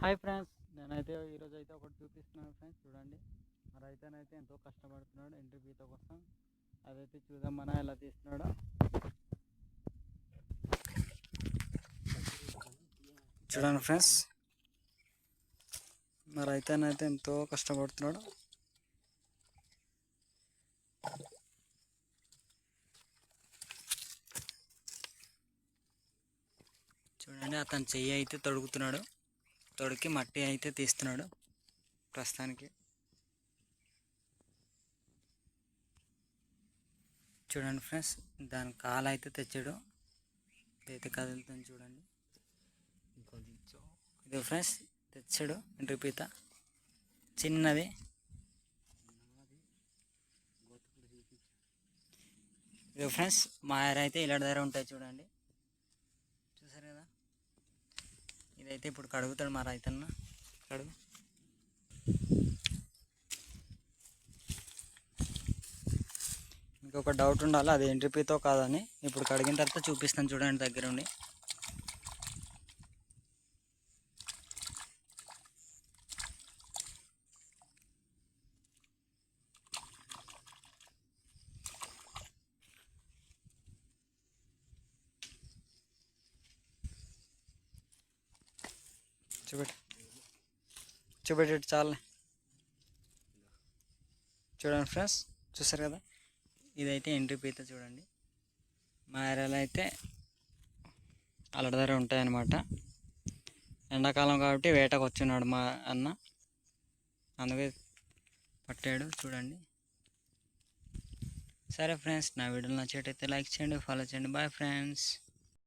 Hi friends, నేనైతే ఈరోజు అయితే ఒకటి చూపిస్తున్నాను ఫ్రెండ్స్. చూడండి, మా రైతనైతే ఎంతో కష్టపడుతున్నాడు ఎంట్రీ పీత కోసం. అదైతే చూద్దాం మన ఎలా తీస్తున్నాడో. చూడండి ఫ్రెండ్స్, మా రైతనైతే ఎంతో కష్టపడుతున్నాడు. చూడండి, అతను చెయ్యి అయితే తొడుగుతున్నాడు. తొడికి మట్టి అయితే తీస్తున్నాడు ప్రస్తుతానికి. చూడండి ఫ్రెండ్స్, దాని కాలు అయితే తెచ్చాడు. ఇదైతే కదులుతుంది చూడండి. ఇది ఫ్రెండ్స్ తెచ్చాడు ఎంట్రీ పీత చిన్నది. ఇది ఫ్రెండ్స్ మా ఏర్ అయితే ఇలాంటి దగ్గర ఉంటాయి చూడండి. చూసారు కదా, ఇదైతే ఇప్పుడు కడుగుతాడు మా రైతన్న. కడుగు. ఇంకొక డౌట్ ఉండాలి, అది ఎంట్రీ పీతో కాదని. ఇప్పుడు కడిగిన తర్వాత చూపిస్తాను చూడండి దగ్గరుండి. చూపెట్టి చాలే. చూడండి ఫ్రెండ్స్, చూసారు కదా, ఇదైతే ఎంట్రీ పీత చూడండి. మా ఏరియాలో అయితే అల్లడి దగ్గర ఉంటాయన్నమాట. ఎండాకాలం కాబట్టి వేటకు వచ్చినాడు మా అన్న, అందుకే పట్టాడు చూడండి. సరే ఫ్రెండ్స్, నా వీడియోలు నచ్చేటైతే లైక్ చేయండి, ఫాలో చేయండి. Bye friends.